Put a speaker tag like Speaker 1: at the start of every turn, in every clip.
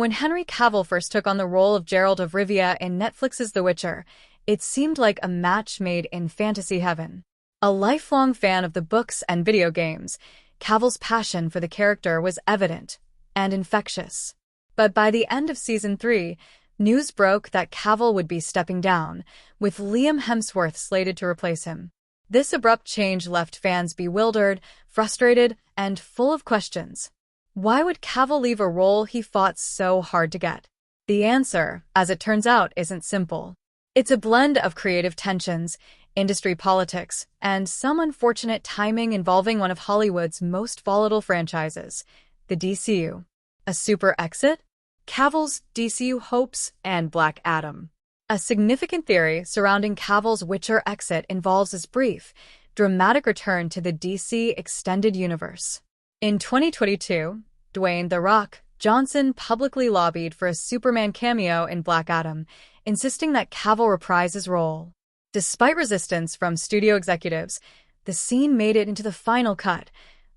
Speaker 1: When Henry Cavill first took on the role of Geralt of Rivia in Netflix's The Witcher, it seemed like a match made in fantasy heaven. A lifelong fan of the books and video games, Cavill's passion for the character was evident and infectious. But by the end of Season 3, news broke that Cavill would be stepping down, with Liam Hemsworth slated to replace him. This abrupt change left fans bewildered, frustrated, and full of questions. Why would Cavill leave a role he fought so hard to get? The answer, as it turns out, isn't simple. It's a blend of creative tensions, industry politics, and some unfortunate timing involving one of Hollywood's most volatile franchises, the DCU. A super exit? Cavill's DCU hopes and Black Adam. A significant theory surrounding Cavill's Witcher exit involves his brief, dramatic return to the DC Extended Universe. In 2022, Dwayne "The Rock" Johnson publicly lobbied for a Superman cameo in Black Adam, insisting that Cavill reprise his role. Despite resistance from studio executives, the scene made it into the final cut,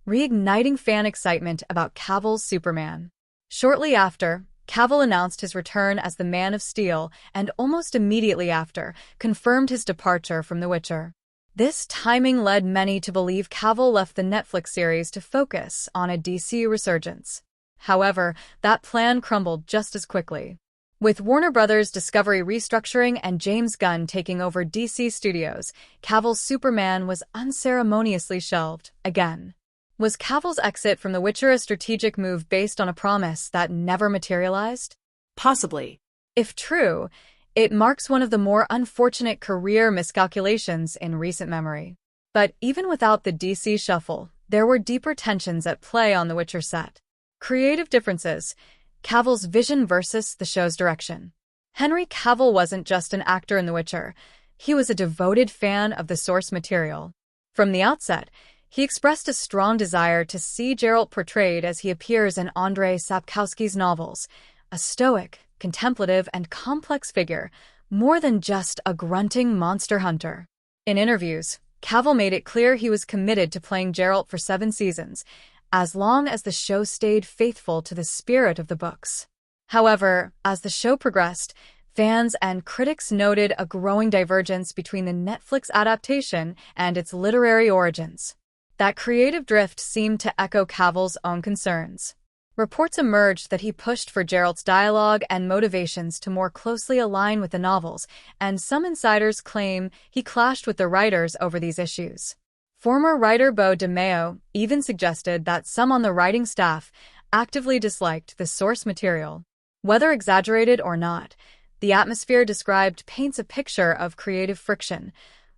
Speaker 1: reigniting fan excitement about Cavill's Superman. Shortly after, Cavill announced his return as the Man of Steel and almost immediately after, confirmed his departure from The Witcher. This timing led many to believe Cavill left the Netflix series to focus on a DCU resurgence. However, that plan crumbled just as quickly. With Warner Bros. Discovery restructuring and James Gunn taking over DC Studios, Cavill's Superman was unceremoniously shelved again. Was Cavill's exit from The Witcher a strategic move based on a promise that never materialized?
Speaker 2: Possibly.
Speaker 1: If true, it marks one of the more unfortunate career miscalculations in recent memory. But even without the DC shuffle, there were deeper tensions at play on The Witcher set. Creative differences, Cavill's vision versus the show's direction. Henry Cavill wasn't just an actor in The Witcher, he was a devoted fan of the source material. From the outset, he expressed a strong desire to see Geralt portrayed as he appears in Andrzej Sapkowski's novels, a stoic, contemplative, and complex figure, more than just a grunting monster hunter. In interviews, Cavill made it clear he was committed to playing Geralt for 7 seasons, as long as the show stayed faithful to the spirit of the books. However, as the show progressed, fans and critics noted a growing divergence between the Netflix adaptation and its literary origins. That creative drift seemed to echo Cavill's own concerns. Reports emerged that he pushed for Geralt's dialogue and motivations to more closely align with the novels, and some insiders claim he clashed with the writers over these issues. Former writer Beau DeMaio even suggested that some on the writing staff actively disliked the source material. Whether exaggerated or not, the atmosphere described paints a picture of creative friction,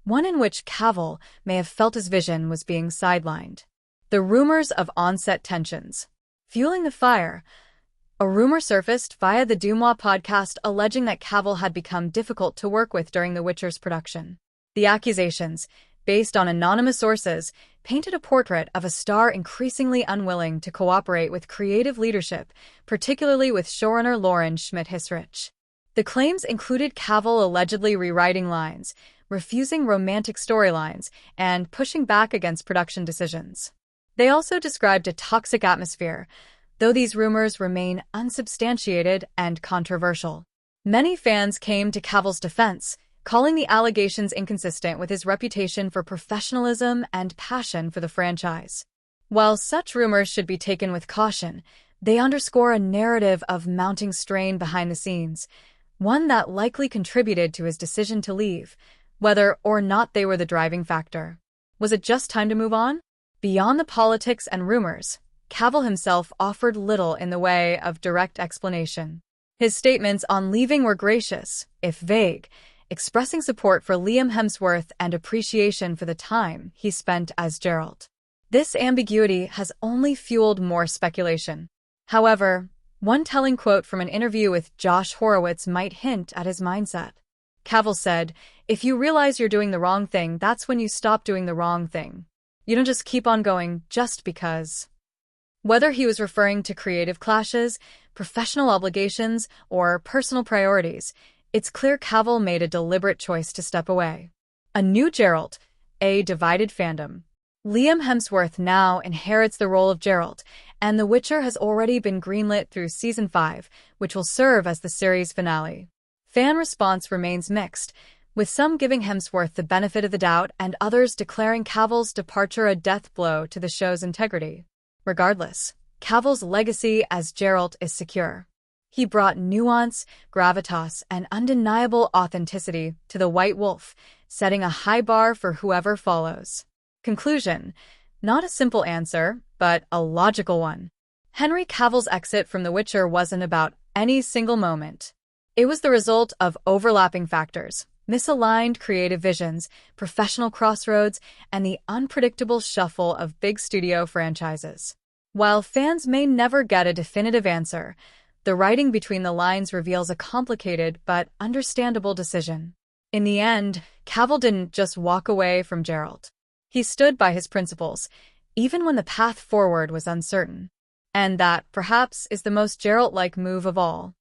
Speaker 1: one in which Cavill may have felt his vision was being sidelined. The rumors of on-set tensions. Fueling the fire, a rumor surfaced via the Dumois podcast alleging that Cavill had become difficult to work with during The Witcher's production. The accusations, based on anonymous sources, painted a portrait of a star increasingly unwilling to cooperate with creative leadership, particularly with showrunner Lauren Schmidt-Hissrich. The claims included Cavill allegedly rewriting lines, refusing romantic storylines, and pushing back against production decisions. They also described a toxic atmosphere, though these rumors remain unsubstantiated and controversial. Many fans came to Cavill's defense, calling the allegations inconsistent with his reputation for professionalism and passion for the franchise. While such rumors should be taken with caution, they underscore a narrative of mounting strain behind the scenes, one that likely contributed to his decision to leave, whether or not they were the driving factor. Was it just time to move on? Beyond the politics and rumors, Cavill himself offered little in the way of direct explanation. His statements on leaving were gracious, if vague, expressing support for Liam Hemsworth and appreciation for the time he spent as Geralt. This ambiguity has only fueled more speculation. However, one telling quote from an interview with Josh Horowitz might hint at his mindset. Cavill said, "If you realize you're doing the wrong thing, that's when you stop doing the wrong thing. You don't just keep on going just because." Whether he was referring to creative clashes, professional obligations, or personal priorities, it's clear Cavill made a deliberate choice to step away. A new Geralt, a divided fandom. Liam Hemsworth now inherits the role of Geralt, and The Witcher has already been greenlit through Season 5, which will serve as the series finale. Fan response remains mixed, with some giving Hemsworth the benefit of the doubt and others declaring Cavill's departure a death blow to the show's integrity. Regardless, Cavill's legacy as Geralt is secure. He brought nuance, gravitas, and undeniable authenticity to the White Wolf, setting a high bar for whoever follows. Conclusion: not a simple answer, but a logical one. Henry Cavill's exit from The Witcher wasn't about any single moment. It was the result of overlapping factors: misaligned creative visions, professional crossroads, and the unpredictable shuffle of big studio franchises. While fans may never get a definitive answer, the writing between the lines reveals a complicated but understandable decision. In the end, Cavill didn't just walk away from Geralt. He stood by his principles, even when the path forward was uncertain. And that, perhaps, is the most Geralt-like move of all.